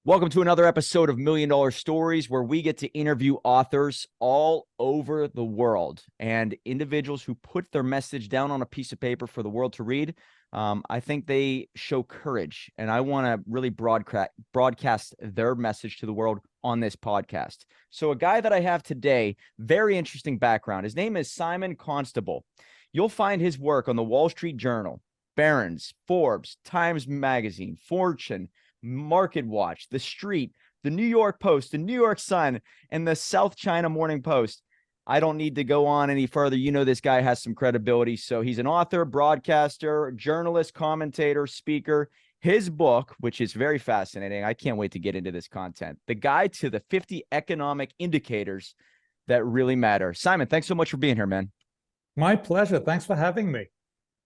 Welcome to another episode of Million Dollar Stories, where we get to interview authors all over the world and individuals who put their message down on a piece of paper for the world to read. I think they show courage, and I want to really broadcast their message to the world on this podcast. So a guy that I have today, very interesting background. His name is Simon Constable. You'll find his work on the Wall Street Journal, Barron's, Forbes, Times Magazine, Fortune, Market Watch, The Street, the New York Post, the New York Sun, and the South China Morning Post. I don't need to go on any further. You know, this guy has some credibility. So he's an author, broadcaster, journalist, commentator, speaker. His book, which is very fascinating, I can't wait to get into this content, The Guide to the 50 Economic Indicators That Really Matter. Simon, thanks so much for being here, man. My pleasure. Thanks for having me.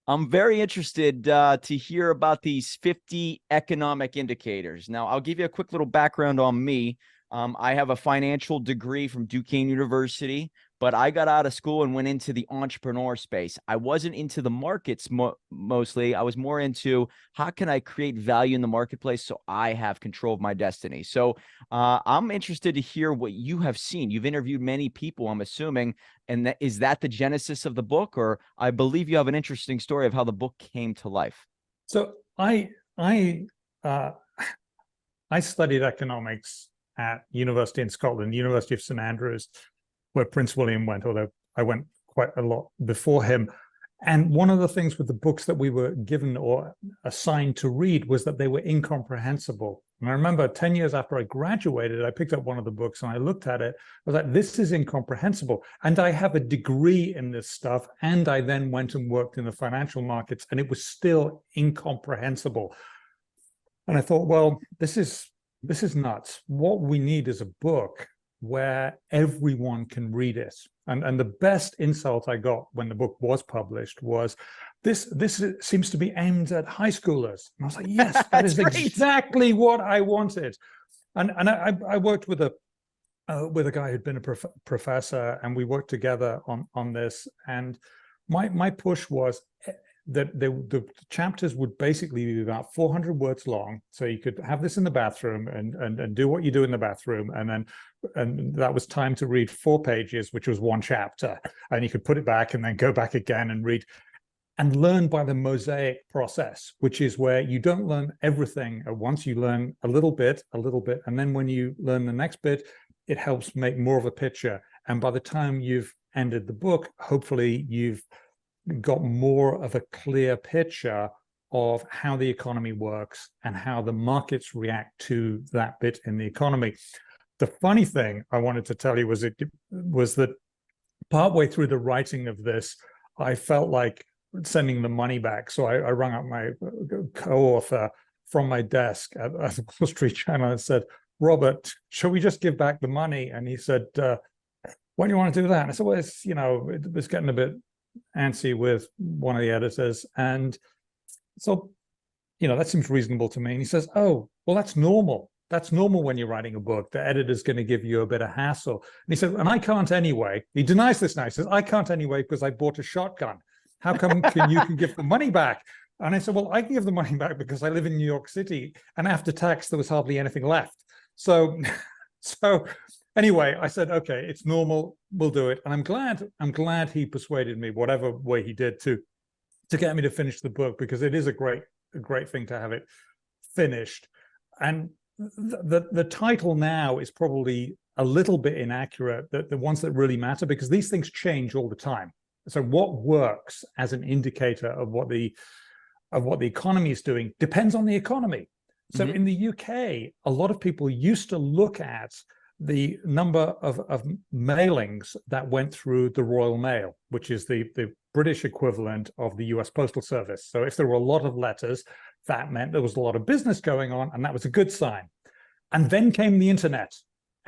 I'm very interested to hear about these 50 economic indicators. Now, I'll give you a quick little background on me. I have a financial degree from Duquesne University, but I got out of school and went into the entrepreneur space. I wasn't into the markets mostly. I was more into how can I create value in the marketplace so I have control of my destiny. So I'm interested to hear what you have seen. You've interviewed many people, I'm assuming, and is that the genesis of the book? Or I believe you have an interesting story of how the book came to life. So I studied economics at university in Scotland, University of St Andrews, where Prince William went, although I went quite a lot before him. And one of the things with the books that we were given or assigned to read was that they were incomprehensible. And I remember 10 years after I graduated, I picked up one of the books and I looked at it. I was like, this is incomprehensible. And I have a degree in this stuff. And I then went and worked in the financial markets, and it was still incomprehensible. And I thought, well, this is nuts. What we need is a book where everyone can read it. And the best insult I got when the book was published was, this seems to be aimed at high schoolers. And I was like, yes, that is exactly what I wanted. And I worked with a guy who'd been a professor, and we worked together on this. And my push was that the chapters would basically be about 400 words long, so you could have this in the bathroom and do what you do in the bathroom, and that was time to read 4 pages, which was one chapter, and you could put it back and then go back again and read and learn by the mosaic process, which is where you don't learn everything at once. You learn a little bit, and then when you learn the next bit, it helps make more of a picture. And by the time you've ended the book, hopefully you've got more of a clear picture of how the economy works and how the markets react to that bit in the economy. The funny thing I wanted to tell you was that partway through the writing of this, I felt like sending the money back. So I rang up my co-author from my desk at the Wall Street Journal and said, Robert, shall we just give back the money? And he said, when do you want to do that? And I said, well, it was getting a bit antsy with one of the editors, and so that seems reasonable to me. And he says, oh, well, that's normal when you're writing a book. The editor's going to give you a bit of hassle. And he said, and I can't anyway. He denies this now. He says, I can't anyway because I bought a shotgun. How come you can give the money back? And I said, well, I can give the money back because I live in New York City, and after tax there was hardly anything left. So anyway, I said, okay, it's normal, we'll do it. And I'm glad he persuaded me, whatever way he did, to get me to finish the book, because it is a great thing to have it finished. And the title now is probably a little bit inaccurate, the ones that really matter, because these things change all the time. So what works as an indicator of what the economy is doing depends on the economy. So in the UK, a lot of people used to look at the number of mailings that went through the Royal Mail, which is the British equivalent of the US Postal Service. So if there were a lot of letters, that meant there was a lot of business going on, and that was a good sign. And then came the internet,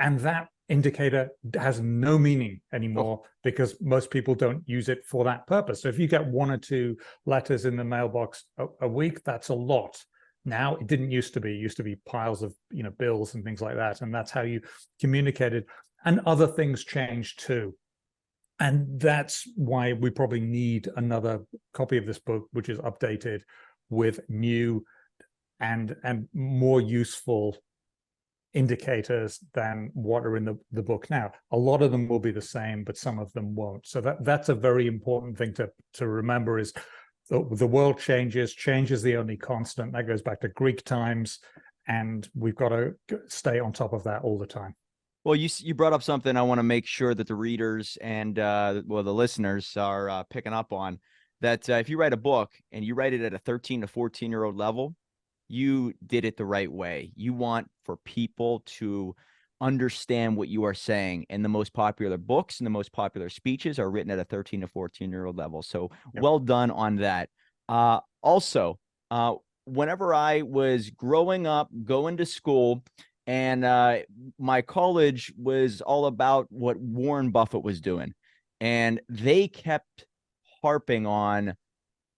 and that indicator has no meaning anymore because most people don't use it for that purpose. So if you get 1 or 2 letters in the mailbox a week, that's a lot. Now, it didn't used to be. It used to be piles of bills and things like that, and that's how you communicated. And other things changed too. And that's why we probably need another copy of this book, which is updated with new and more useful indicators than what are in the book now. A lot of them will be the same, but some of them won't. So that's a very important thing to remember is the world changes. Change is the only constant. That goes back to Greek times, and we've got to stay on top of that all the time. Well, you brought up something I want to make sure that the readers and the listeners are picking up on. That if you write a book and you write it at a 13 to 14-year-old level, you did it the right way. You want for people to understand what you are saying. And the most popular books and the most popular speeches are written at a 13 to 14-year-old level. So well done on that. Also, whenever I was growing up, going to school, and my college was all about what Warren Buffett was doing. And they kept harping on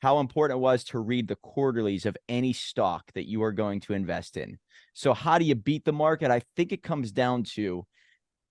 how important it was to read the quarterlies of any stock that you are going to invest in. So how do you beat the market? I think it comes down to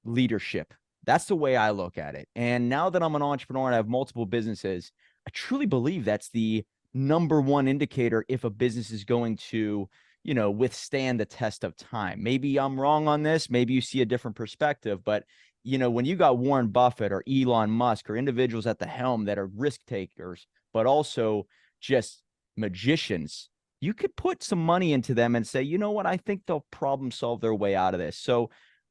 leadership. That's the way I look at it. And now that I'm an entrepreneur and I have multiple businesses, I truly believe that's the number one indicator if a business is going to, withstand the test of time. Maybe I'm wrong on this. Maybe you see a different perspective, but when you got Warren Buffett or Elon Musk or individuals at the helm that are risk takers, but also just magicians, you could put some money into them and say, you know what, I think they'll problem solve their way out of this. So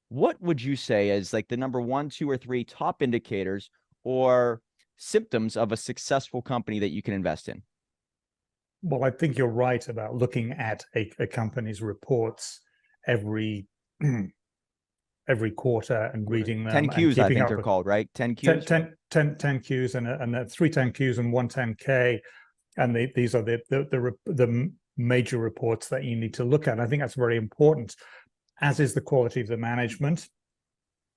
what would you say is like the number 1, 2, or 3 top indicators or symptoms of a successful company that you can invest in? Well, I think you're right about looking at a company's reports every quarter and reading them. 10 Qs, I think they're called, right? 10 Qs? 10 Qs and 3 10 Qs and 1 10K. And these are the major reports that you need to look at. I think that's very important, as is the quality of the management,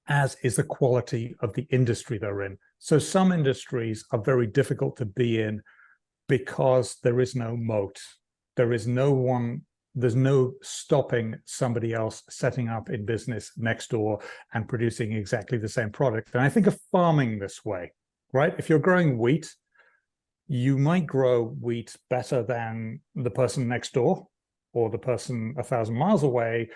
as is the quality of the industry they're in. So some industries are very difficult to be in because there is no moat. There's no stopping somebody else setting up in business next door and producing exactly the same product. And I think of farming this way, right? If you're growing wheat, you might grow wheat better than the person next door or the person 1,000 miles away,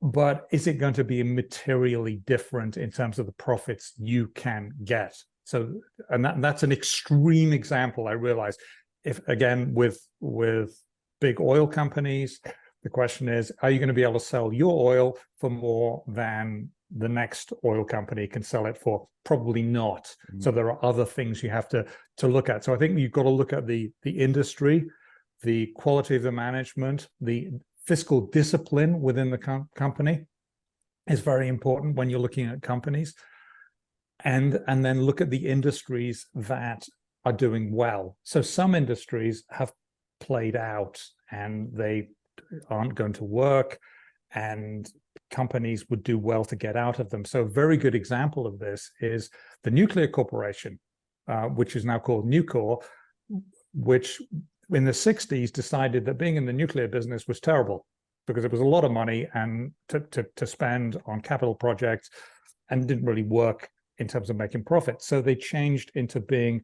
but is it going to be materially different in terms of the profits you can get? So, and that's an extreme example, I realize. If again, with big oil companies, the question is, are you going to be able to sell your oil for more than the next oil company can sell it for? Probably not. Mm-hmm. So there are other things you have to look at. So I think you've got to look at the industry, the quality of the management, the fiscal discipline within the company is very important when you're looking at companies, and then look at the industries that are doing well. So some industries have played out and they aren't going to work, and companies would do well to get out of them. So a very good example of this is the Nuclear Corporation, which is now called Nucor, which in the 60s decided that being in the nuclear business was terrible because it was a lot of money and to spend on capital projects and didn't really work in terms of making profit. So they changed into being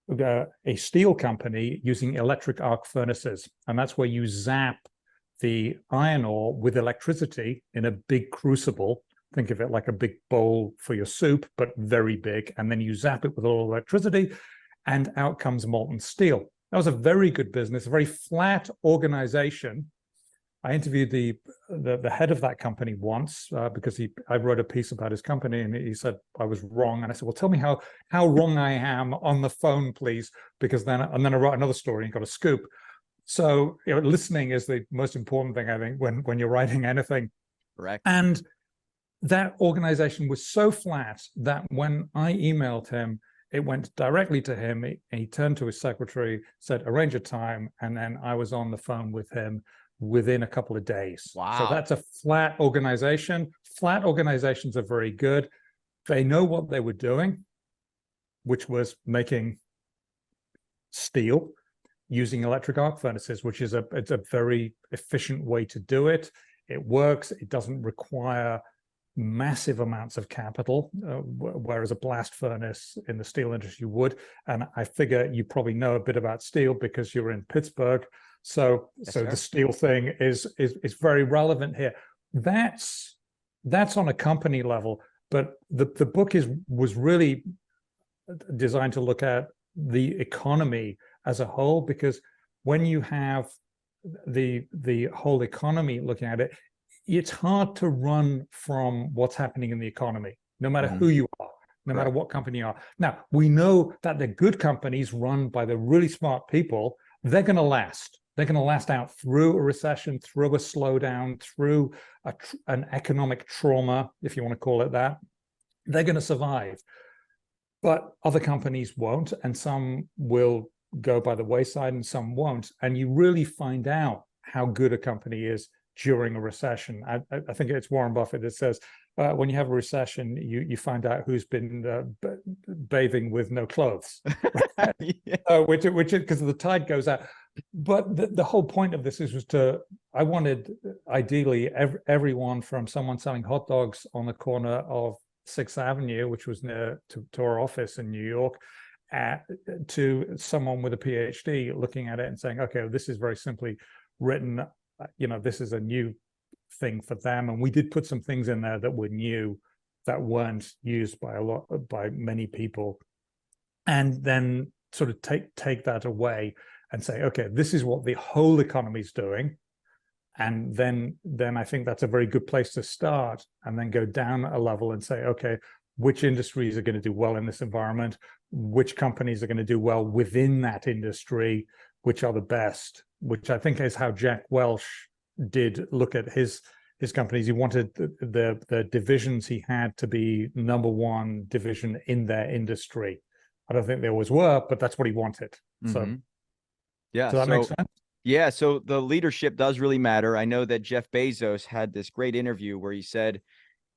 a steel company using electric arc furnaces. And that's where you zap the iron ore with electricity in a big crucible. Think of it like a big bowl for your soup, but very big. And then you zap it with all electricity and out comes molten steel. That was a very good business, a very flat organization. I interviewed the head of that company once because I wrote a piece about his company, and he said I was wrong. And I said, well, tell me how wrong I am on the phone, please, because then I wrote another story and got a scoop. So listening is the most important thing, I think, when you're writing anything. Correct. And that organization was so flat that when I emailed him, it went directly to him. He turned to his secretary, said, arrange a time, and then I was on the phone with him within a couple of days. Wow. So that's a flat organization. Flat organizations are very good. They know what they were doing, which was making steel using electric arc furnaces, which is it's a very efficient way to do it. It works. It doesn't require massive amounts of capital, whereas a blast furnace in the steel industry would. And I figure you probably know a bit about steel because you're in Pittsburgh. So Yes, so sir. the steel thing is very relevant here. that's on a company level, but the book was really designed to look at the economy as a whole, because when you have the whole economy looking at it, it's hard to run from what's happening in the economy, no matter who you are, no matter what company you are. Now, we know that the good companies run by the really smart people, they're going to last. They're going to last out through a recession, through a slowdown, through an economic trauma, if you want to call it that. They're going to survive. But other companies won't, and some will go by the wayside and some won't. And you really find out how good a company is during a recession. I think it's Warren Buffett that says, when you have a recession, you find out who's been bathing with no clothes, which because the tide goes out. But the whole point of this was I wanted ideally everyone, from someone selling hot dogs on the corner of 6th Avenue, which was near to our office in New York, to someone with a PhD looking at it and saying, okay, this is very simply written. This is a new thing for them. And we did put some things in there that were new, that weren't used by many people. And then sort of take that away and say, okay, this is what the whole economy is doing. And then I think that's a very good place to start, and then go down a level and say, okay, which industries are going to do well in this environment? Which companies are going to do well within that industry? Which are the best? Which I think is how Jack Welch did look at his companies. He wanted the divisions he had to be number one division in their industry. I don't think they always were, but that's what he wanted. So, yeah. Does that make sense? Yeah, so the leadership does really matter. I know that Jeff Bezos had this great interview where he said,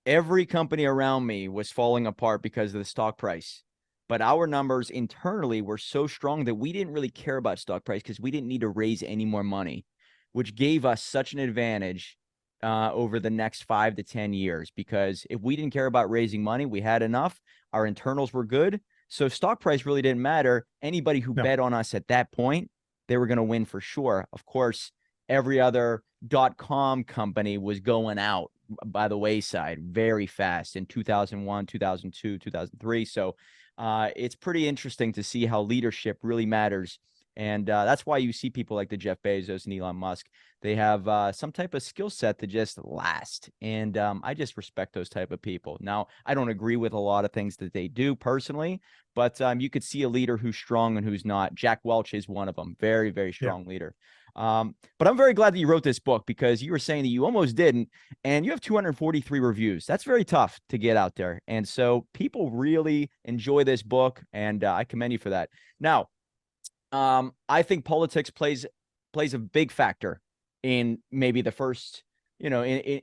every company around me was falling apart because of the stock price. But our numbers internally were so strong that we didn't really care about stock price because we didn't need to raise any more money, which gave us such an advantage over the next 5 to 10 years. Because if we didn't care about raising money, we had enough. Our internals were good. So stock price really didn't matter. Anybody who bet on us at that point, they were going to win for sure. Of course, every other .com company was going out by the wayside very fast in 2001, 2002, 2003. So it's pretty interesting to see how leadership really matters. And that's why you see people like the Jeff Bezos and Elon Musk. They have some type of skill set to just last. And I just respect those type of people. Now, I don't agree with a lot of things that they do personally, but you could see a leader who's strong and who's not. Jack Welch is one of them. Very, very strong leader. But I'm very glad that you wrote this book, because you were saying that you almost didn't, and you have 243 reviews. That's very tough to get out there. And so people really enjoy this book, and I commend you for that. Now, I think politics plays a big factor in maybe the first, in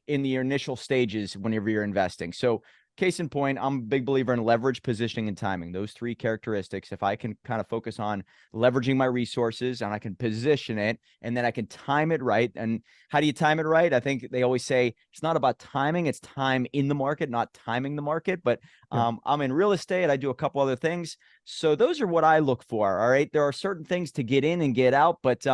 the initial stages whenever you're investing. So case in point, I'm a big believer in leverage, positioning, and timing. Those three characteristics, if I can kind of focus on leveraging my resources and I can position it, and then I can time it right. And how do you time it right? I think they always say it's not about timing, it's time in the market, not timing the market. But I'm in real estate. I do a couple other things. So those are what I look for. All right. There are certain things to get in and get out, but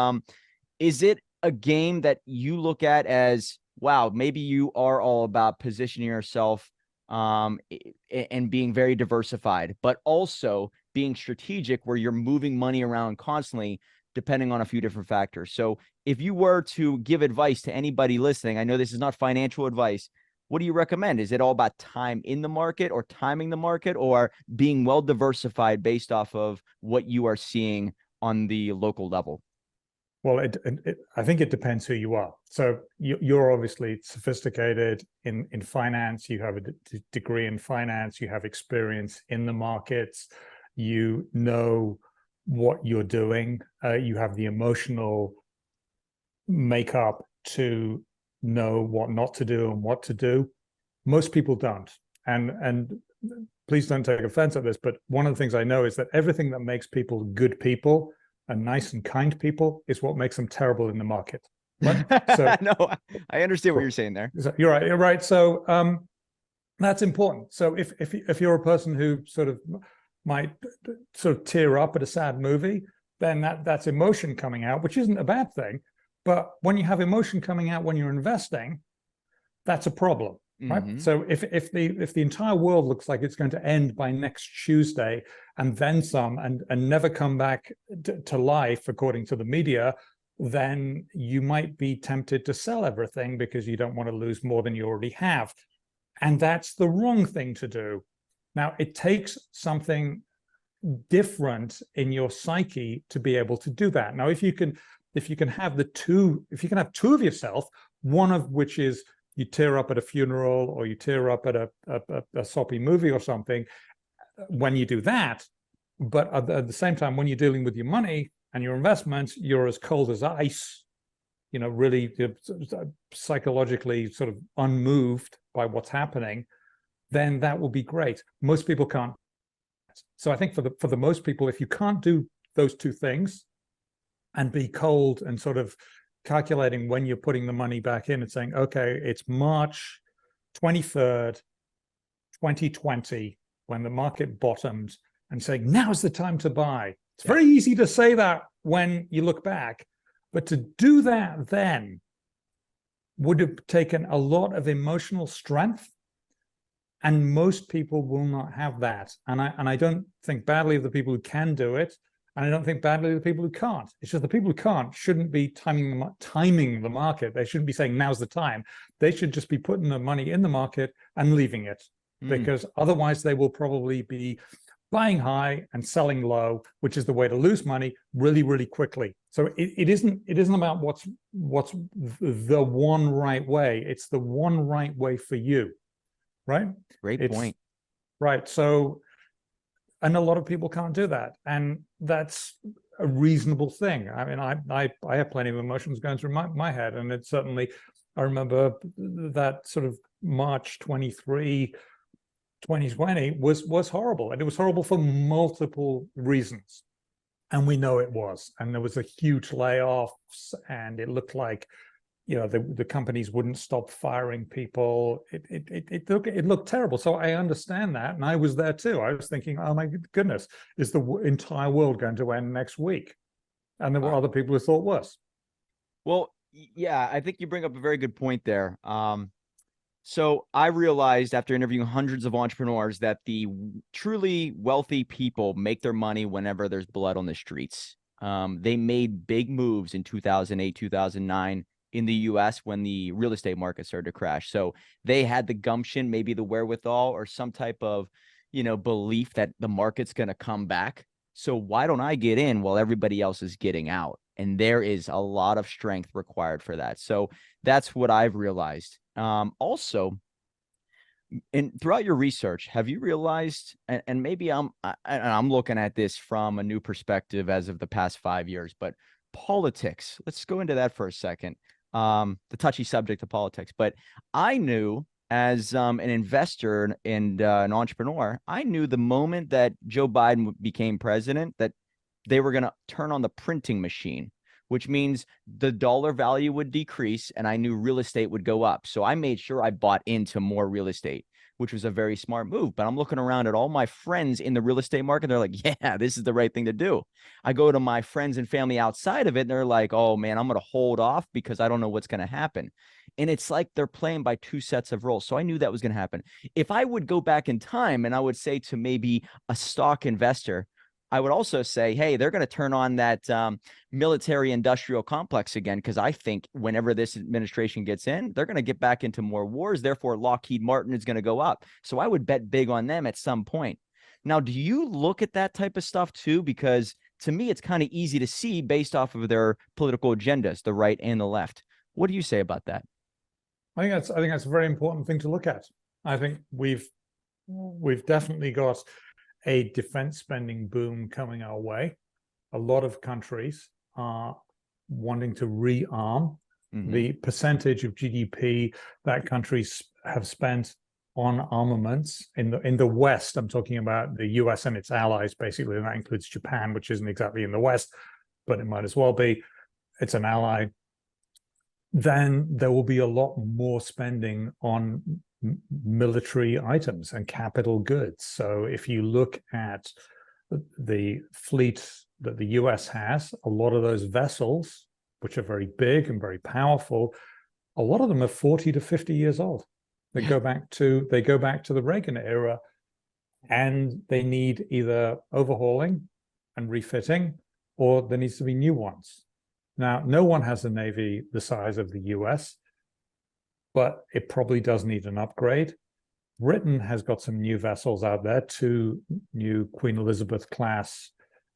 is it a game that you look at as, wow, maybe you are all about positioning yourself and being very diversified, but also being strategic where you're moving money around constantly depending on a few different factors? So if you were to give advice to anybody listening, I know this is not financial advice, what do you recommend? Is it all about time in the market or timing the market, or being well diversified based off of what you are seeing on the local level? Well, I think it depends who you are. So you're obviously sophisticated in finance. You have a degree in finance. You have experience in the markets. You know what you're doing. You have the emotional makeup to know what not to do and what to do. Most people don't. And please don't take offense at this, but one of the things I know is that everything that makes people good people and nice and kind people is what makes them terrible in the market. Right? So, no, I understand what you're saying there. You're right. You're right. So that's important. So if you're a person who sort of might sort of tear up at a sad movie, then that's emotion coming out, which isn't a bad thing. But when you have emotion coming out when you're investing, that's a problem, right? So if the entire world looks like it's going to end by next Tuesday and then some, and never come back to life according to the media, then you might be tempted to sell everything because you don't want to lose more than you already have. And that's the wrong thing to do. Now, it takes something different in your psyche to be able to do that. Now, if you can have two of yourself, one of which is you tear up at a funeral or you tear up at a soppy movie or something, when you do that, but at the same time, when you're dealing with your money and your investments, you're as cold as ice, really psychologically sort of unmoved by what's happening, then that will be great. Most people can't. So I think for the most people, if you can't do those two things and be cold and sort of calculating when you're putting the money back in and saying, okay, it's March 23rd, 2020, when the market bottomed, and saying, now's the time to buy. It's very easy to say that when you look back, but to do that then would have taken a lot of emotional strength. And most people will not have that. And I don't think badly of the people who can do it. And I don't think badly of the people who can't. It's just the people who can't shouldn't be timing the market. They shouldn't be saying, now's the time. They should just be putting the money in the market and leaving it. Because otherwise they will probably be buying high and selling low, which is the way to lose money really, really quickly. So it isn't about what's the one right way. It's the one right way for you. Right? Great point. Right. So, and a lot of people can't do that. And that's a reasonable thing. I mean, I have plenty of emotions going through my head. And it certainly, I remember that sort of March 23, 2020 was horrible. And it was horrible for multiple reasons. And we know it was. And there was a huge layoffs, and it looked like the companies wouldn't stop firing people. It looked terrible. So I understand that, and I was there too. I was thinking, oh my goodness, is the entire world going to end next week? And there were other people who thought worse. Well, yeah, I think you bring up a very good point there. So I realized after interviewing hundreds of entrepreneurs that the truly wealthy people make their money whenever there's blood on the streets. They made big moves in 2008, 2009. In the US when the real estate market started to crash. So they had the gumption, maybe the wherewithal, or some type of, belief that the market's going to come back. So why don't I get in while everybody else is getting out? And there is a lot of strength required for that. So that's what I've realized. Also, and throughout your research, have you realized, and maybe I'm looking at this from a new perspective as of the past 5 years, but politics, let's go into that for a second. The touchy subject of politics, but I knew as an investor and an entrepreneur, I knew the moment that Joe Biden became president that they were going to turn on the printing machine, which means the dollar value would decrease and I knew real estate would go up. So I made sure I bought into more real estate, which was a very smart move. But I'm looking around at all my friends in the real estate market. They're like, yeah, this is the right thing to do. I go to my friends and family outside of it, and they're like, oh, man, I'm going to hold off because I don't know what's going to happen. And it's like they're playing by two sets of roles. So I knew that was going to happen. If I would go back in time and I would say to maybe a stock investor, I would also say, hey, they're going to turn on that military industrial complex again, because I think whenever this administration gets in, they're going to get back into more wars. Therefore, Lockheed Martin is going to go up. So I would bet big on them at some point. Now, do you look at that type of stuff too? Because to me, it's kind of easy to see based off of their political agendas, the right and the left. What do you say about that? I think that's a very important thing to look at. I think we've definitely got a defense spending boom coming our way. A lot of countries are wanting to rearm. The percentage of GDP that countries have spent on armaments in the West, I'm talking about the US and its allies, basically, and that includes Japan, which isn't exactly in the West, but it might as well be. It's an ally. Then there will be a lot more spending on military items and capital goods. So if you look at the fleet that the US has, a lot of those vessels, which are very big and very powerful, a lot of them are 40 to 50 years old. They Yeah. go back to the Reagan era, and they need either overhauling and refitting, or there needs to be new ones. Now, no one has a navy the size of the US, but it probably does need an upgrade. Britain has got some new vessels out there, two new Queen Elizabeth class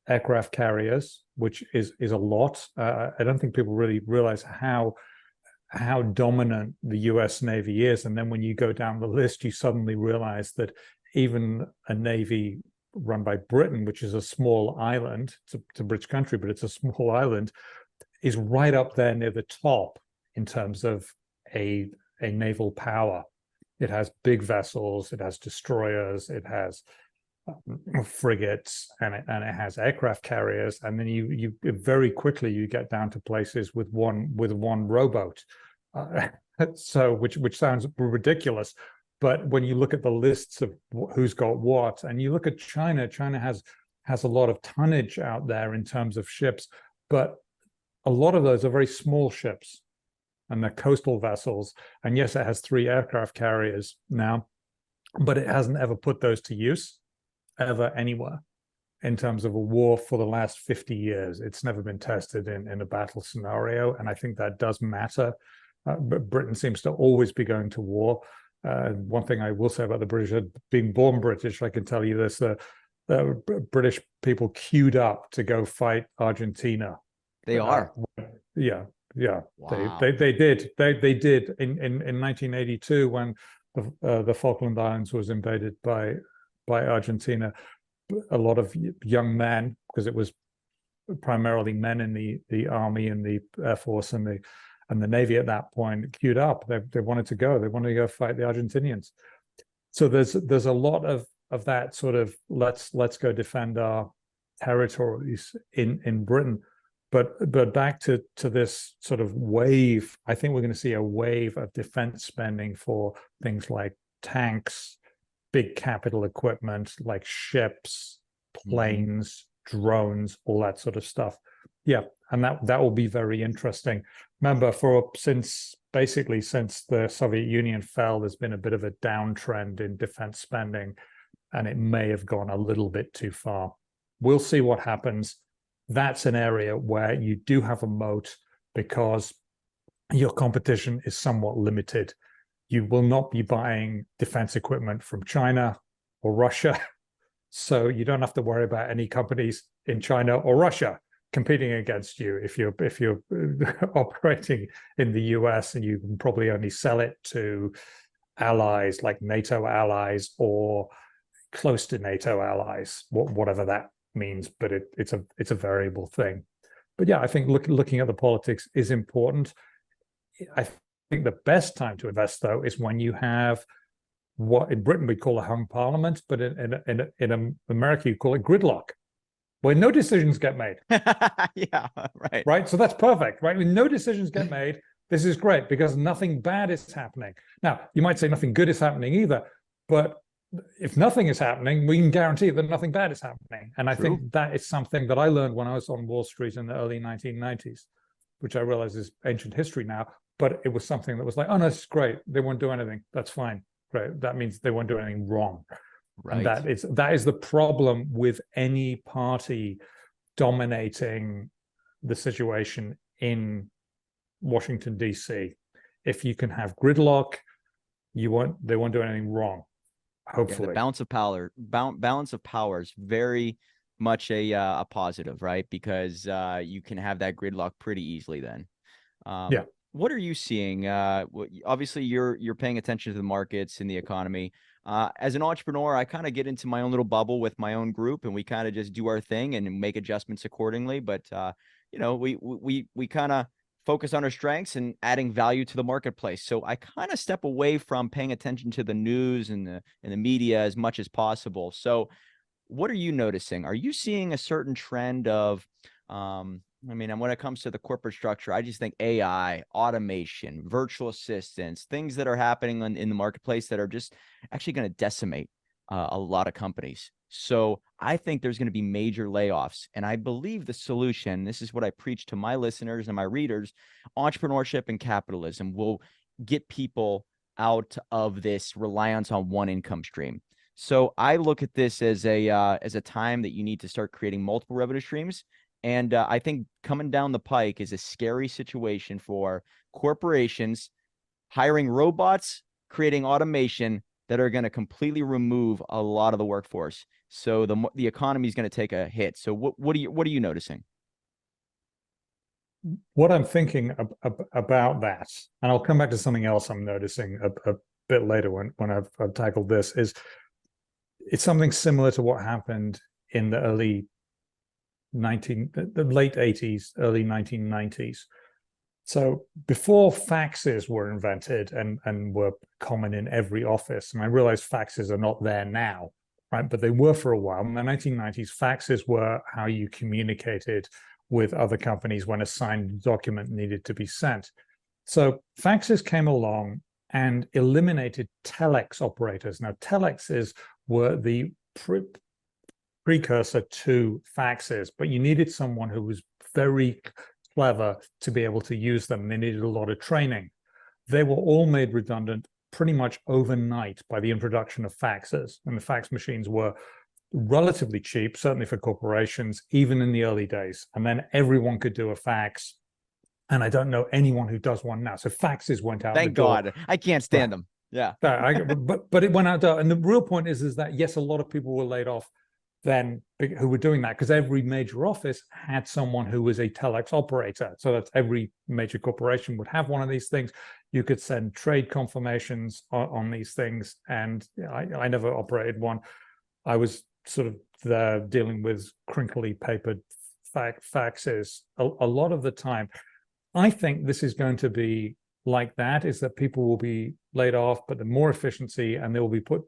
aircraft carriers, which is a lot. I don't think people really realize how dominant the US Navy is. And then when you go down the list, you suddenly realize that even a navy run by Britain, which is a small island, it's a British country, but it's a small island, is right up there near the top in terms of a naval power. It has big vessels, it has destroyers, it has frigates, and it has aircraft carriers. And then you very quickly you get down to places with one rowboat. So which sounds ridiculous, but when you look at the lists of who's got what, and you look at China has a lot of tonnage out there in terms of ships, but a lot of those are very small ships, and they're coastal vessels. And yes, it has 3 aircraft carriers now, but it hasn't ever put those to use ever anywhere in terms of a war for the last 50 years. It's never been tested in a battle scenario, and I think that does matter. But Britain seems to always be going to war. One thing I will say about the British, being born British, I can tell you this: British people queued up to go fight Argentina. They are. Yeah, yeah. Wow. They did in 1982 when the Falkland Islands was invaded by Argentina. A lot of young men, because it was primarily men in the army and the air force and the navy at that point, queued up. They wanted to go. They wanted to go fight the Argentinians. So there's a lot of that sort of let's go defend our territories in Britain. But back to this sort of wave, I think we're going to see a wave of defense spending for things like tanks, big capital equipment like ships, planes, drones, all that sort of stuff. Yeah, and that will be very interesting. Remember, since the Soviet Union fell, there's been a bit of a downtrend in defense spending, and it may have gone a little bit too far. We'll see what happens. That's an area where you do have a moat because your competition is somewhat limited. You will not be buying defense equipment from China or Russia, so you don't have to worry about any companies in China or Russia competing against you if you're operating in the US, and you can probably only sell it to allies like NATO allies or close to NATO allies, whatever that means, but it's a variable thing. But yeah, I think looking at the politics is important. I think the best time to invest, though, is when you have what in Britain we call a hung parliament, but in America you call it gridlock, where no decisions get made. Yeah, right. Right. So that's perfect, right? When no decisions get made, this is great because nothing bad is happening. Now, you might say nothing good is happening either, but if nothing is happening, we can guarantee that nothing bad is happening. And I think that is something that I learned when I was on Wall Street in the early 1990s, which I realize is ancient history now, but it was something that was like, oh, no, it's great. They won't do anything. That's fine. Right. That means they won't do anything wrong. Right. And that is the problem with any party dominating the situation in Washington, D.C. If you can have gridlock, they won't do anything wrong. Hopefully, the balance of power is very much a positive, right? Because you can have that gridlock pretty easily then. Yeah. What are you seeing? Obviously, you're paying attention to the markets and the economy. As an entrepreneur, I kind of get into my own little bubble with my own group, and we kind of just do our thing and make adjustments accordingly. But we kind of focus on our strengths and adding value to the marketplace. So I kind of step away from paying attention to the news and the media as much as possible. So what are you noticing? Are you seeing a certain trend of, when it comes to the corporate structure, I just think AI, automation, virtual assistants, things that are happening in the marketplace that are just actually going to decimate a lot of companies. So I think there's going to be major layoffs. And I believe the solution, this is what I preach to my listeners and my readers, entrepreneurship and capitalism will get people out of this reliance on one income stream. So I look at this as a time that you need to start creating multiple revenue streams. And I think coming down the pike is a scary situation for corporations hiring robots, creating automation that are going to completely remove a lot of the workforce. So the economy is going to take a hit. So what are you noticing? What I'm thinking about that, and I'll come back to something else I'm noticing a bit later when I've tackled this, is it's something similar to what happened in the late 80s, early 1990s. So before faxes were invented and were common in every office, and I realize faxes are not there now, right? But they were for a while. In the 1990s, faxes were how you communicated with other companies when a signed document needed to be sent. So faxes came along and eliminated telex operators. Now, telexes were the precursor to faxes, but you needed someone who was very clever to be able to use them. They needed a lot of training. They were all made redundant pretty much overnight by the introduction of faxes. And the fax machines were relatively cheap, certainly for corporations, even in the early days. And then everyone could do a fax. And I don't know anyone who does one now. So faxes went out Thank the door. God. I can't stand them. Yeah. But it went out the door. And the real point is that, yes, a lot of people were laid off then who were doing that because every major office had someone who was a telex operator. So that's every major corporation would have one of these things. You could send trade confirmations on these things. And I never operated one. I was sort of there dealing with crinkly papered faxes a lot of the time. I think this is going to be like that, is that people will be laid off, but the more efficiency, and they will be put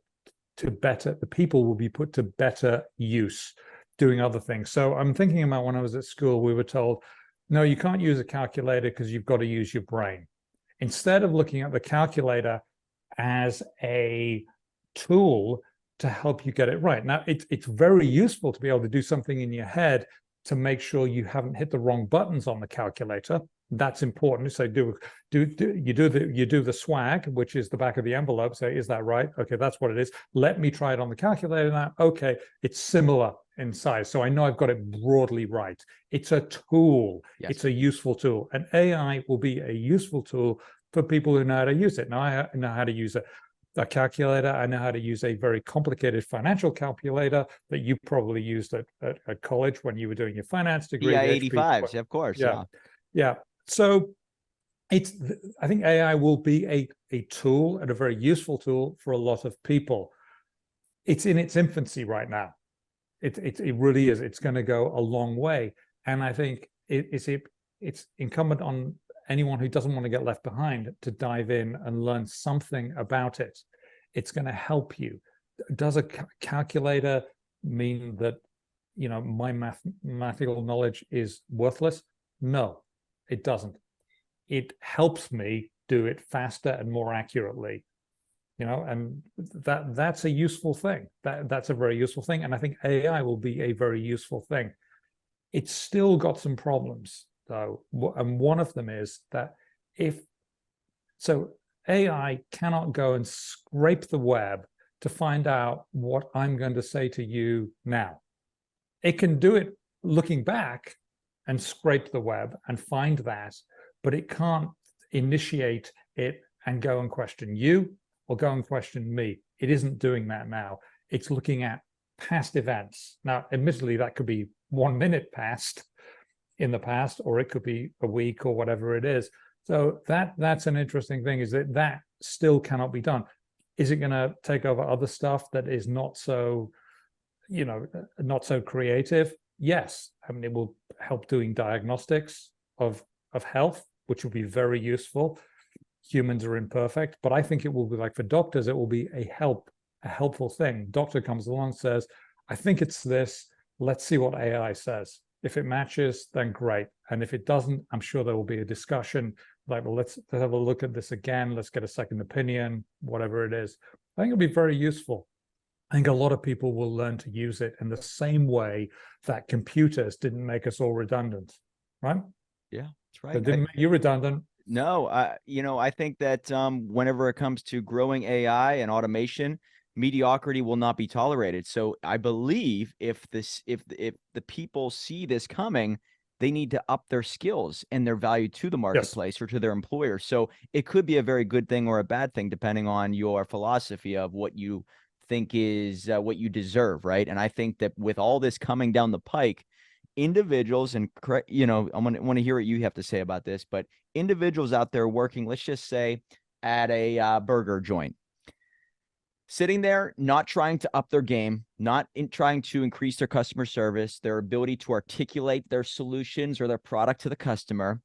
to better, the people will be put to better use doing other things. So I'm thinking about when I was at school, we were told, no, you can't use a calculator because you've got to use your brain. Instead of looking at the calculator as a tool to help you get it right. Now, it's very useful to be able to do something in your head to make sure you haven't hit the wrong buttons on the calculator. That's important. So you do the swag, which is the back of the envelope. Say, is that right? Okay, that's what it is. Let me try it on the calculator now. Okay, it's similar in size. So I know I've got it broadly right. It's a tool. Yes. It's a useful tool. And AI will be a useful tool for people who know how to use it. Now I know how to use a calculator. I know how to use a very complicated financial calculator that you probably used at college when you were doing your finance degree. BI 85s, of course. Yeah. So I think AI will be a tool, and a very useful tool for a lot of people. It's in its infancy right now. It really is. It's going to go a long way. And I think it's incumbent on anyone who doesn't want to get left behind to dive in and learn something about it. It's going to help you. Does a calculator mean that, my mathematical knowledge is worthless? No, it doesn't. It helps me do it faster and more accurately, and that's a useful thing. That's a very useful thing. And I think AI will be a very useful thing. It's still got some problems, though. And one of them is that AI cannot go and scrape the web to find out what I'm going to say to you now. It can do it looking back and scrape the web and find that, but it can't initiate it and go and question you or go and question me. It isn't doing that now. It's looking at past events. Now, admittedly, that could be 1 minute past in the past, or it could be a week or whatever it is. So that's an interesting thing, is that still cannot be done. Is it going to take over other stuff that is not so, not so creative? Yes. I mean, it will help doing diagnostics of health, which will be very useful. Humans are imperfect, but I think it will be, like for doctors, it will be a helpful thing. Doctor comes along, says, I think it's this. Let's see what AI says. If it matches, then great. And if it doesn't, I'm sure there will be a discussion like, well, let's have a look at this again. Let's get a second opinion, whatever it is. I think it'll be very useful. I think a lot of people will learn to use it in the same way that computers didn't make us all redundant, right? Yeah, that's They right. didn't make you redundant. No, I think that whenever it comes to growing AI and automation, mediocrity will not be tolerated. So I believe if the people see this coming, they need to up their skills and their value to the Yes. marketplace or to their employer. So it could be a very good thing or a bad thing depending on your philosophy of what you think is what you deserve, right? And I think that with all this coming down the pike, individuals and I want to hear what you have to say about this, but individuals out there working, let's just say at a burger joint, sitting there, not trying to up their game, not trying to increase their customer service, their ability to articulate their solutions or their product to the customer,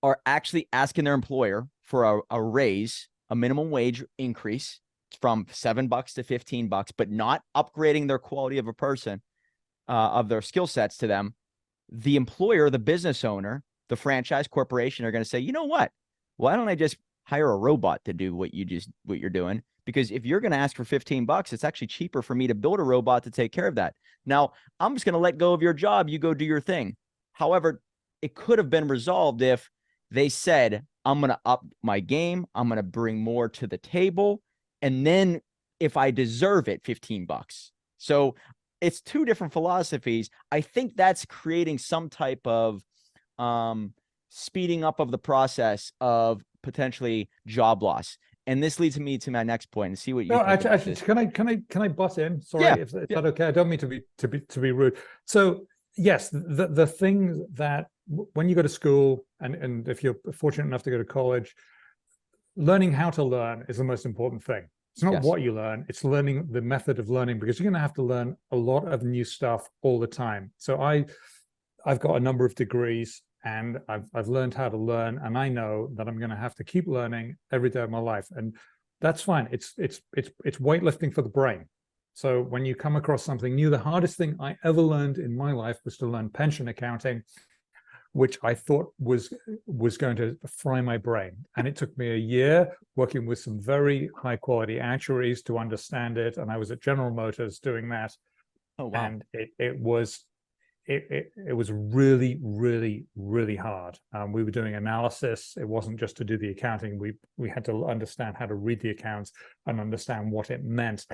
are actually asking their employer for a raise, a minimum wage increase from $7 to $15, but not upgrading their quality of a person, of their skill sets to them. The employer, the business owner, the franchise corporation are going to say, you know what? Why don't I just hire a robot to do what you're doing? Because if you're going to ask for $15, it's actually cheaper for me to build a robot to take care of that. Now, I'm just going to let go of your job. You go do your thing. However, it could have been resolved if they said, I'm going to up my game. I'm going to bring more to the table. And then if I deserve it, $15. So it's two different philosophies. I think that's creating some type of speeding up of the process of potentially job loss. And this leads me to my next point and see what you No, think about actually, this. can I butt in? Yeah. Sorry, if Yeah. that okay? I don't mean to be rude. So yes, the things that when you go to school and if you're fortunate enough to go to college, learning how to learn is the most important thing. It's not Yes. what you learn, it's learning the method of learning, because you're going to have to learn a lot of new stuff all the time. So I've got a number of degrees and I've learned how to learn, and I know that I'm going to have to keep learning every day of my life, and that's fine. It's weightlifting for the brain. So when you come across something new, the hardest thing I ever learned in my life was to learn pension accounting, which I thought was going to fry my brain. And it took me a year working with some very high quality actuaries to understand it. And I was at General Motors doing that. Oh, wow. And it was really, really, really hard. We were doing analysis. It wasn't just to do the accounting. We had to understand how to read the accounts and understand what it meant.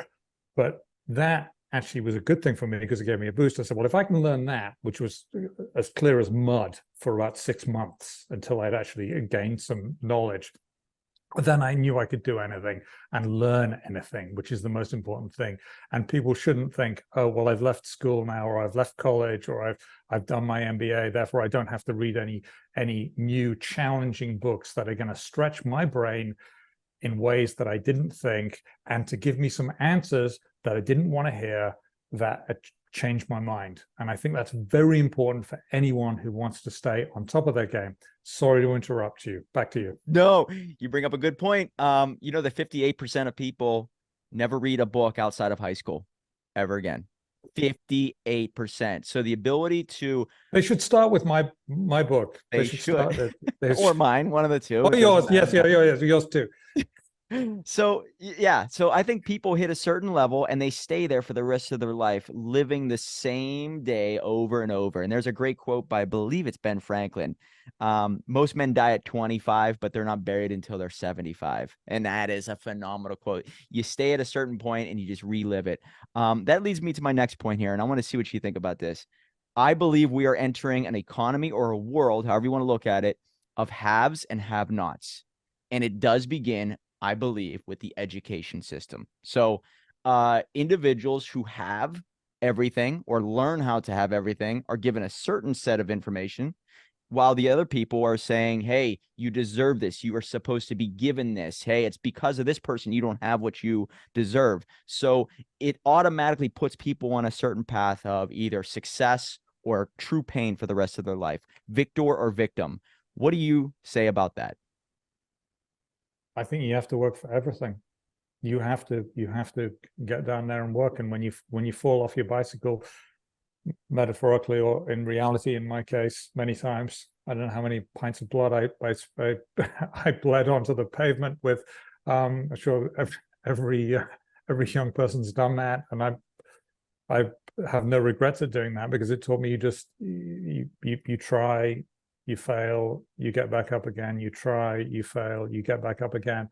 But that actually was a good thing for me because it gave me a boost. I said, well, if I can learn that, which was as clear as mud for about 6 months until I'd actually gained some knowledge, then I knew I could do anything and learn anything, which is the most important thing. And people shouldn't think, oh, well, I've left school now, or I've left college, or I've done my MBA, therefore I don't have to read any new challenging books that are going to stretch my brain in ways that I didn't think, and to give me some answers that I didn't want to hear that changed my mind. And I think that's very important for anyone who wants to stay on top of their game. Sorry to interrupt you. Back to you. No, you bring up a good point. The 58% of people never read a book outside of high school ever again. 58%. So the ability to They should start with my book. They should start there. or mine, one of the two. Or yours. Yes, yours too. So yeah, so I think people hit a certain level and they stay there for the rest of their life, living the same day over and over. And there's a great quote by, I believe it's Ben Franklin. Most men die at 25, but they're not buried until they're 75. And that is a phenomenal quote. You stay at a certain point and you just relive it. That leads me to my next point here, and I want to see what you think about this. I believe we are entering an economy or a world, however you want to look at it, of haves and have-nots. And it does begin, I believe, with the education system. So individuals who have everything or learn how to have everything are given a certain set of information, while the other people are saying, hey, you deserve this. You are supposed to be given this. Hey, it's because of this person you don't have what you deserve. So it automatically puts people on a certain path of either success or true pain for the rest of their life, victor or victim. What do you say about that? I think you have to work for everything. You have to get down there and work. And when you fall off your bicycle, metaphorically or in reality, in my case, many times, I don't know how many pints of blood I bled onto the pavement with. I'm sure every every young person's done that, and I have no regrets at doing that, because it taught me you try, you fail, you get back up again, you try, you fail, you get back up again,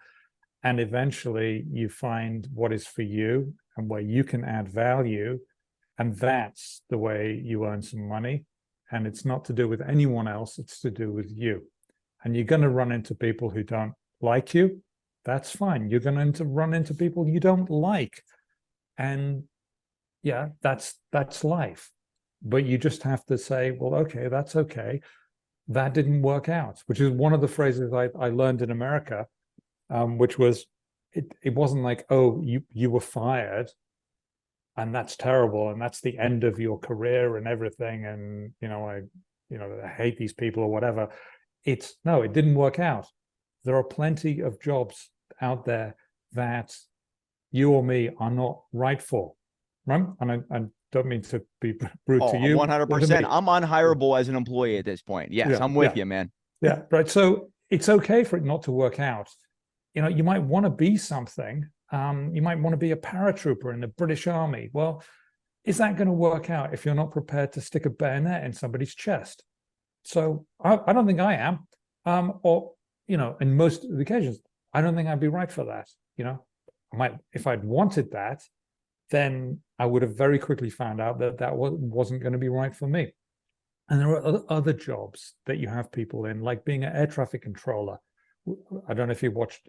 and eventually you find what is for you and where you can add value, and that's the way you earn some money. And it's not to do with anyone else, it's to do with you. And you're going to run into people who don't like you. That's fine. You're going to run into people you don't like, and yeah, that's life. But you just have to say, well, okay, that's okay. That didn't work out, which is one of the phrases I learned in America, which was, it wasn't like, oh, you were fired and that's terrible and that's the end of your career and everything, and I hate these people or whatever. It's no, it didn't work out. There are plenty of jobs out there that you or me are not right for, right? And I don't mean to be rude to you. 100%. I'm unhireable as an employee at this point. Yes, Yeah, I'm with you, man. Yeah, right. So it's okay for it not to work out. You might want to be something. You might want to be a paratrooper in the British Army. Well, is that going to work out if you're not prepared to stick a bayonet in somebody's chest? So I don't think I am. Or, in most of the occasions, I don't think I'd be right for that. I might, if I'd wanted that, then I would have very quickly found out that wasn't going to be right for me. And there are other jobs that you have people in, like being an air traffic controller. I don't know if you watched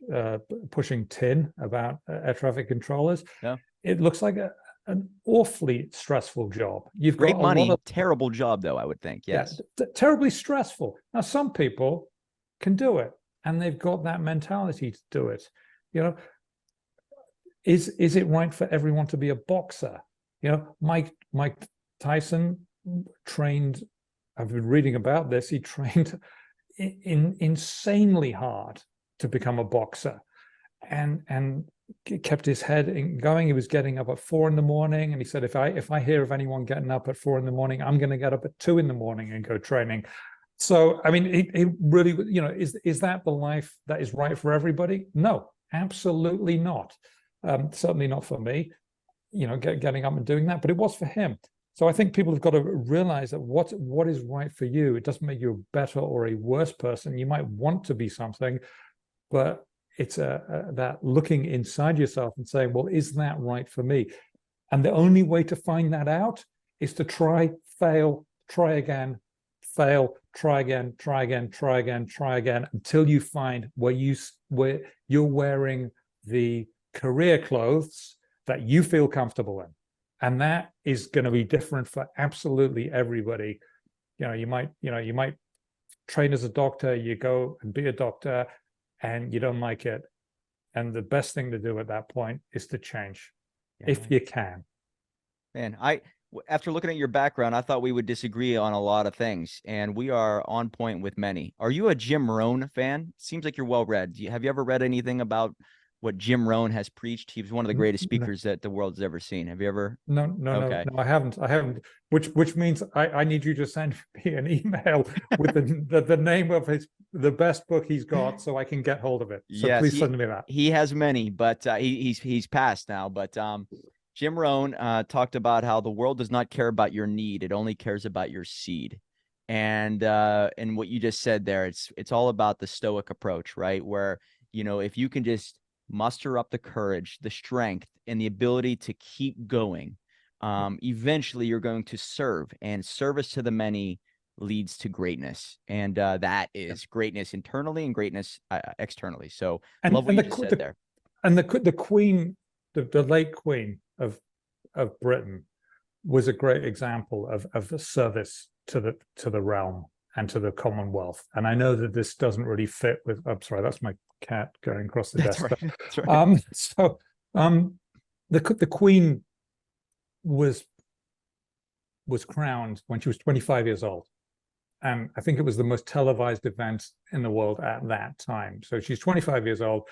Pushing Tin about air traffic controllers. Yeah. It looks like an awfully stressful job. You've Great got money, terrible job though, I would think. Yes. Yeah, terribly stressful. Now, some people can do it, and they've got that mentality to do it. Is it right for everyone to be a boxer? Mike Tyson trained. I've been reading about this. He trained insanely hard to become a boxer, and kept his head going. He was getting up at 4 a.m, and he said, if I hear of anyone getting up at 4 a.m, I'm going to get up at 2 a.m. and go training. So, I mean, it really, is that the life that is right for everybody? No, absolutely not. Certainly not for me, getting up and doing that, but it was for him. So I think people have got to realize that what is right for you, it doesn't make you a better or a worse person. You might want to be something, but it's that looking inside yourself and saying, well, is that right for me? And the only way to find that out is to try, fail, try again, fail, try again, try again, try again, try again, until you find where you're wearing the career clothes that you feel comfortable in. And that is going to be different for absolutely everybody. You might train as a doctor, you go and be a doctor, and you don't like it. And the best thing to do at that point is to change, if you can. Man, after looking at your background, I thought we would disagree on a lot of things, and we are on point with many. Are you a Jim Rohn fan? Seems like you're well read. Have you ever read anything about what Jim Rohn has preached? He was one of the greatest speakers that the world has ever seen. Have you ever? No, Okay. no, I haven't. Which means I need you to send me an email with the name of the best book he's got, so I can get hold of it. So yes, please send me that. He has many, but he's passed now. But Jim Rohn talked about how the world does not care about your need; it only cares about your seed. And what you just said there, it's all about the Stoic approach, right? Where if you can just muster up the courage, the strength, and the ability to keep going, eventually you're going to serve, and service to the many leads to greatness. And that is greatness internally and greatness externally. So love what you just said there. And the Queen, the late Queen of Britain, was a great example of the service to the realm and to the Commonwealth. And I know that this doesn't really fit with, I'm sorry, that's my cat going across the desk. Right. That's right. The Queen was crowned when she was 25 years old. And I think it was the most televised event in the world at that time. So she's 25 years old.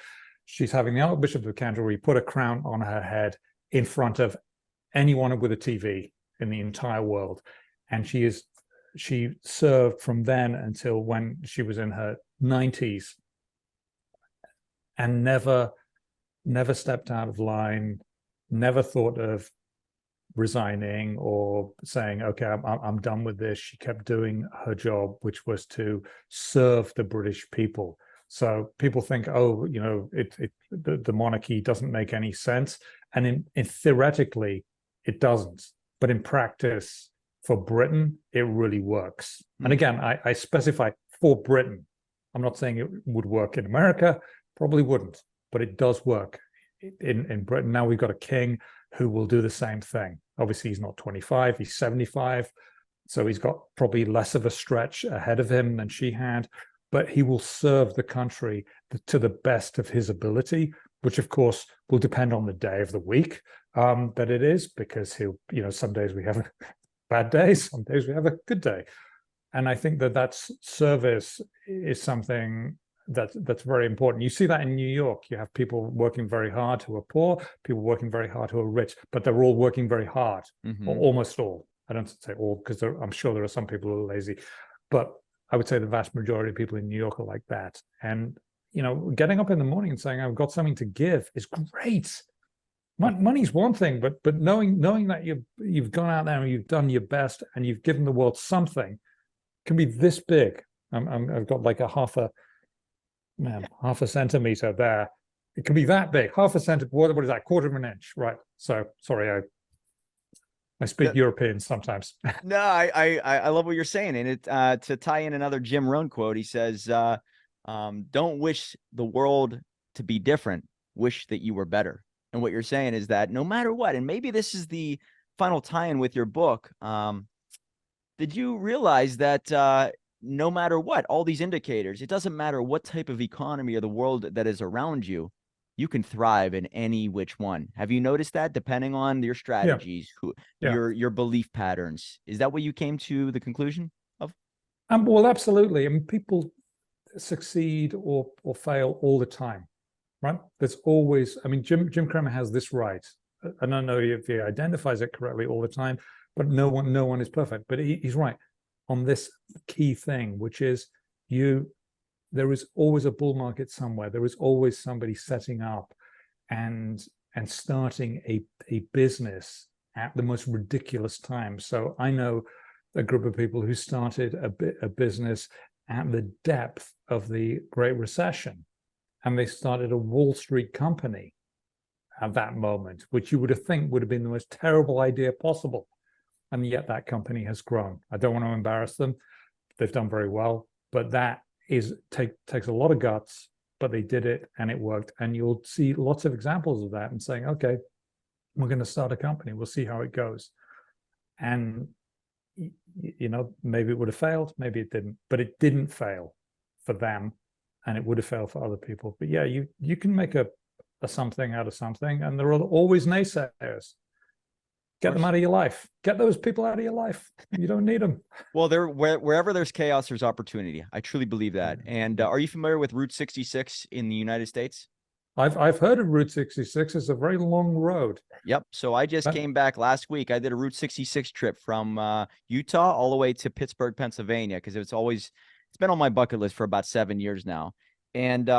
She's having the Archbishop of Canterbury put a crown on her head in front of anyone with a TV in the entire world. And she served from then until when she was in her 90s, and never stepped out of line, never thought of resigning or saying, okay, I'm done with this. She kept doing her job, which was to serve the British people. So people think, oh, the monarchy doesn't make any sense. And in theoretically, it doesn't. But in practice, for Britain, it really works. And again, I specify for Britain. I'm not saying it would work in America, probably wouldn't, but it does work in Britain. Now we've got a king who will do the same thing. Obviously, he's not 25, he's 75. So he's got probably less of a stretch ahead of him than she had, but he will serve the country to the best of his ability, which of course will depend on the day of the week that it is, because some days we have bad days, some days we have a good day. And I think that's service is something that's very important. You see that in New York. You have people working very hard who are poor, people working very hard who are rich, but they're all working very hard, or almost all. I don't say all, because I'm sure there are some people who are lazy, but I would say the vast majority of people in New York are like that. And getting up in the morning and saying, I've got something to give is great. Money's one thing, but knowing that you've gone out there and you've done your best and you've given the world something can be this big. I've got like a half a centimeter there. It can be that big, half a centimeter. What is that? Quarter of an inch, right? So sorry, I speak European sometimes. No, I love what you're saying, and it to tie in another Jim Rohn quote. He says, "Don't wish the world to be different. Wish that you were better." And what you're saying is that no matter what, and maybe this is the final tie-in with your book. Did you realize that no matter what, all these indicators, it doesn't matter what type of economy or the world that is around you, you can thrive in any which one. Have you noticed that, depending on your strategies, your belief patterns? Is that what you came to the conclusion of? Well, absolutely. I mean, people succeed or fail all the time, right? There's always, I mean, Jim Cramer has this right. I don't know if he identifies it correctly all the time, but no one is perfect. But he's right on this key thing, which is there is always a bull market somewhere. There is always somebody setting up and starting a business at the most ridiculous time. So I know a group of people who started a business at the depth of the Great Recession, and they started a Wall Street company at that moment, which you would think would have been the most terrible idea possible. And yet that company has grown. I don't want to embarrass them. They've done very well, but that takes a lot of guts, but they did it and it worked. And you'll see lots of examples of that and saying, okay, we're going to start a company. We'll see how it goes. And, maybe it would have failed, maybe it didn't, but it didn't fail for them, and it would have failed for other people. But yeah, you can make a something out of something, and there are always naysayers. Get them out of your life. Get those people out of your life. You don't need them. Well, wherever there's chaos, there's opportunity. I truly believe that. And are you familiar with Route 66 in the United States? I've heard of Route 66. It's a very long road. Yep. So I just came back last week. I did a Route 66 trip from Utah all the way to Pittsburgh, Pennsylvania, because it's been on my bucket list for about 7 years now. And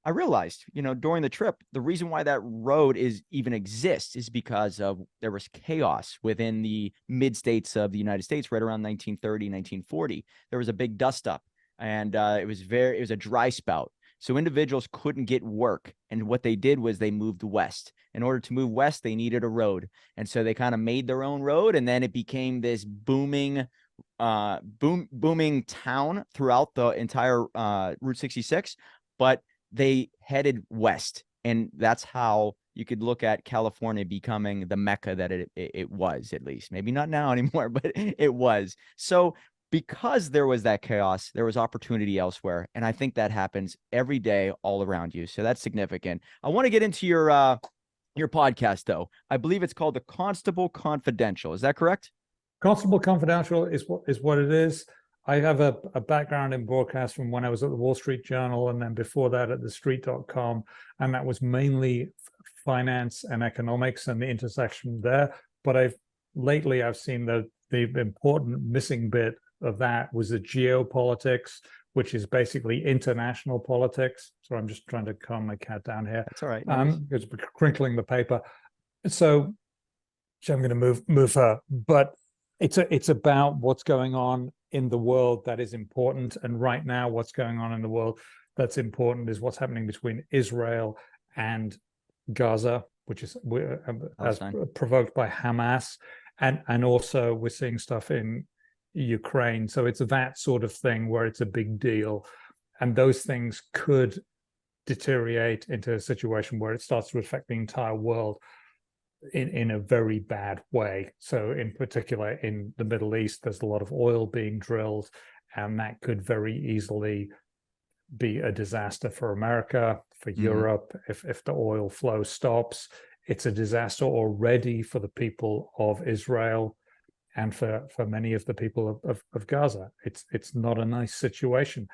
I realized, during the trip, the reason why that road even exists is because there was chaos within the mid states of the United States right around 1930, 1940. There was a big dust up, and it was a dry spout. So individuals couldn't get work. And what they did was they moved west. In order to move west, they needed a road. And so they kind of made their own road. And then it became this booming town throughout the entire Route 66. But they headed west. And that's how you could look at California becoming the Mecca that it was, at least. Maybe not now anymore, but it was. So because there was that chaos, there was opportunity elsewhere. And I think that happens every day all around you. So that's significant. I want to get into your podcast, though. I believe it's called The Constable Confidential. Is that correct? Constable Confidential is what it is. I have a background in broadcast from when I was at the Wall Street Journal, and then before that at thestreet.com. And that was mainly finance and economics and the intersection there. But lately I've seen the important missing bit of that was the geopolitics, which is basically international politics. So I'm just trying to calm my cat down here. That's all right. It's crinkling the paper. So I'm going to move her, but it's about what's going on in the world that is important. And right now, what's going on in the world that's important is what's happening between Israel and Gaza, which is as Palestine. provoked by Hamas, and also we're seeing stuff in Ukraine. So it's that sort of thing where it's a big deal, and those things could deteriorate into a situation where it starts to affect the entire world in a very bad way. So in particular in the Middle East, there's a lot of oil being drilled, and that could very easily be a disaster for America, for Mm-hmm. Europe. If the oil flow stops, it's a disaster already for the people of Israel and for many of the people of Gaza. It's not a nice situation.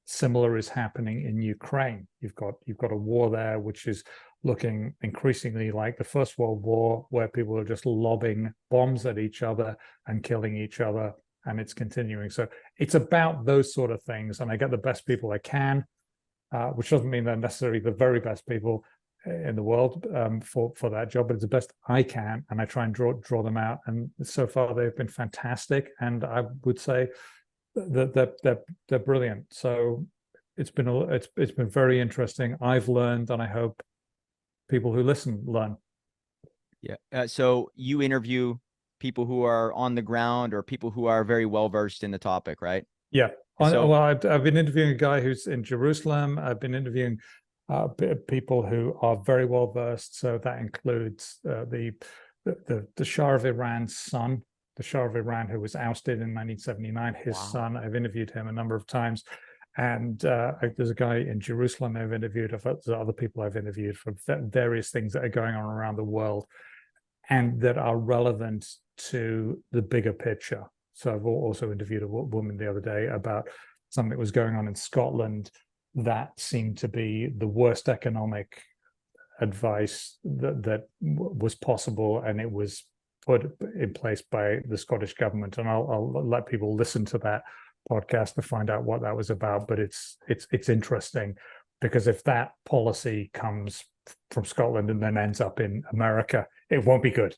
Similar is happening in Ukraine. You've got a war there which is looking increasingly like the First World War, where people are just lobbing bombs at each other and killing each other, and it's continuing. So it's about those sort of things, and I get the best people I can, which doesn't mean they're necessarily the very best people in the world for that job, but it's the best I can, and I try and draw them out. And so far, they've been fantastic, and I would say that they're brilliant. So it's been very interesting. I've learned, and I hope people who listen learn. Yeah. So you interview people who are on the ground or people who are very well versed in the topic, right? Yeah. So Well, I've been interviewing a guy who's in Jerusalem. I've been interviewing people who are very well versed. So that includes the Shah of Iran's son, the Shah of Iran, who was ousted in 1979. His wow. son. I've interviewed him a number of times. And there's a guy in Jerusalem I've interviewed. There's other people I've interviewed for various things that are going on around the world and that are relevant to the bigger picture. So I've also interviewed a woman the other day about something that was going on in Scotland that seemed to be the worst economic advice that was possible, and it was put in place by the Scottish government. And I'll let people listen to that podcast to find out what that was about. But it's interesting, because if that policy comes from Scotland and then ends up in America, it won't be good.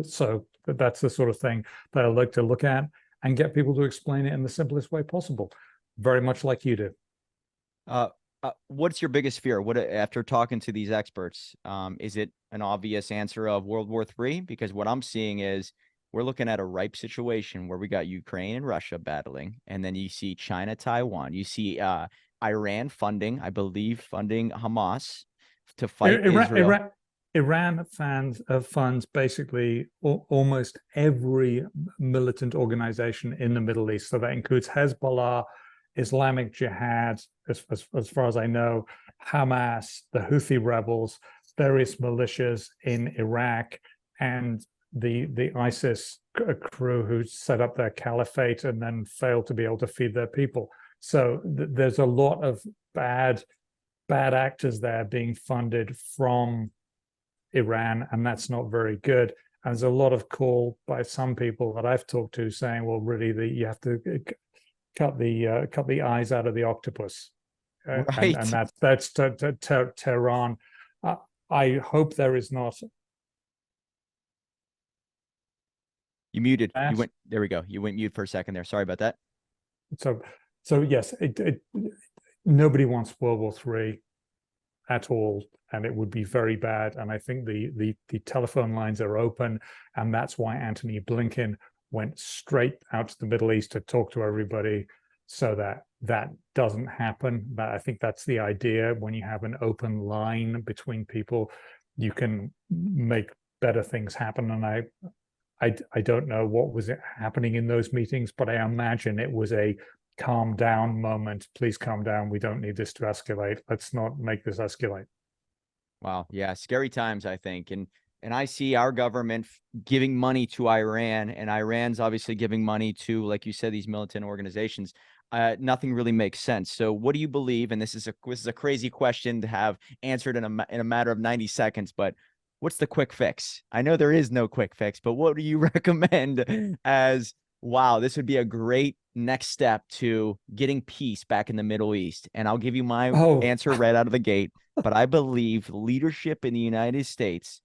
So that's the sort of thing that I like to look at and get people to explain it in the simplest way possible, very much like you do. Uh, what's your biggest fear? What after talking to these experts? Is it an obvious answer of World War III? Because what I'm seeing is we're looking at a ripe situation where we got Ukraine and Russia battling, and then you see China, Taiwan. You see Iran funding, I believe, funding Hamas to fight Iran, Israel. Iran funds basically almost every militant organization in the Middle East. So that includes Hezbollah, Islamic Jihad, as far as I know, Hamas, the Houthi rebels, various militias in Iraq, and the ISIS crew who set up their caliphate and then failed to be able to feed their people. So there's a lot of bad actors there being funded from Iran, and that's not very good. And there's a lot of call by some people that I've talked to saying, well, really, you have to cut the eyes out of the octopus, and Right. that's Tehran. I hope there is not You muted. You that. went, there we go. You went mute for a second there. Sorry about that. So, so yes, nobody wants World War III at all, and it would be very bad. And I think the telephone lines are open, and that's why Antony Blinken went straight out to the Middle East to talk to everybody, so that that doesn't happen. But I think that's the idea. When you have an open line between people, you can make better things happen. And I don't know what was happening in those meetings, but I imagine it was a calm down moment. Please calm down. We don't need this to escalate. Let's not make this escalate. Wow. Yeah. Scary times, I think. And I see our government giving money to Iran, and Iran's obviously giving money to, like you said, these militant organizations. Nothing really makes sense. So what do you believe? And this is a crazy question to have answered in a matter of 90 seconds, but what's the quick fix? I know there is no quick fix, but what do you recommend as, wow, this would be a great next step to getting peace back in the Middle East? And I'll give you my Oh, answer right out of the gate. But I believe leadership in the United States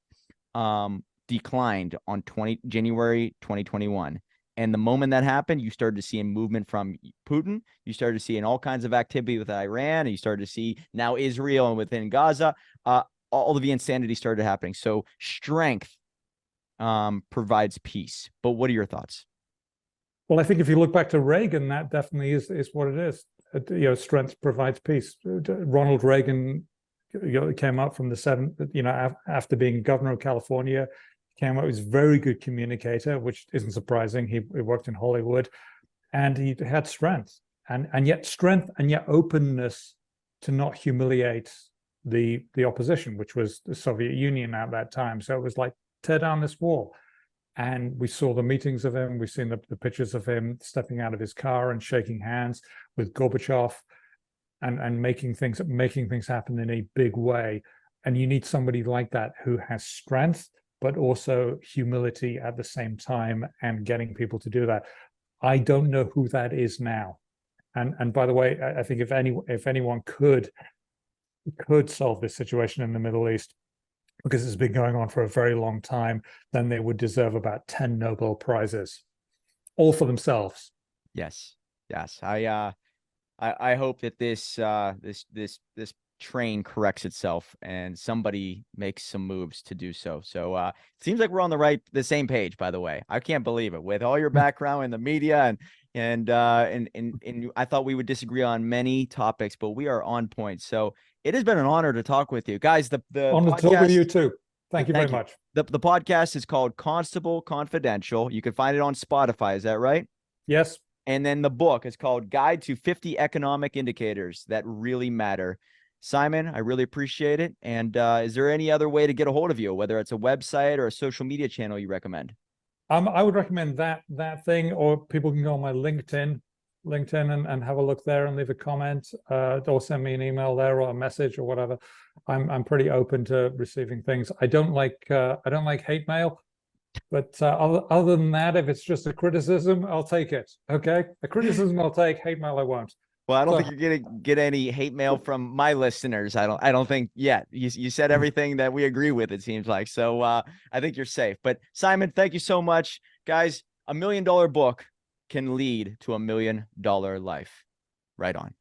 declined on January 2021. And the moment that happened, you started to see a movement from Putin. You started to see in all kinds of activity with Iran. And you started to see now Israel and within Gaza. All of the insanity started happening. So strength provides peace. But what are your thoughts? Well, I think if you look back to Reagan, that definitely is what it is. Strength provides peace. Ronald Reagan, came up from the seventh, after being governor of California, came up, he was a very good communicator, which isn't surprising. He worked in Hollywood, and he had strength, and yet strength, and yet openness to not humiliate the opposition, which was the Soviet Union at that time. So it was like, tear down this wall. And we saw the meetings of him. We've seen the pictures of him stepping out of his car and shaking hands with Gorbachev, and making things happen in a big way. And you need somebody like that who has strength, but also humility at the same time, and getting people to do that. I don't know who that is now. And by the way, I think if anyone could solve this situation in the Middle East, because it's been going on for a very long time, then they would deserve about 10 Nobel Prizes, all for themselves. Yes. I hope that this train corrects itself and somebody makes some moves to do so. So it seems like we're on the same page, by the way. I can't believe it, with all your background in the media and I thought we would disagree on many topics, but we are on point. So it has been an honor to talk with you guys. The On to talk with you too. Thank you very much. The podcast is called Constable Confidential. You can find it on Spotify. Is that right? Yes. And then the book is called Guide to 50 Economic Indicators That Really Matter. Simon, I really appreciate it. And is there any other way to get a hold of you, whether it's a website or a social media channel you recommend? I would recommend that thing, or people can go on my LinkedIn and have a look there and leave a comment, or send me an email there or a message or whatever. I'm pretty open to receiving things. I don't like hate mail, but other than that, if it's just a criticism, I'll take it. Okay, a criticism I'll take. Hate mail I won't. Well, I don't think you're gonna get any hate mail from my listeners. I don't think yet. You said everything that we agree with, it seems like. So I think you're safe. But Simon, thank you so much. Guys, $1 million book can lead to $1 million life. Right on.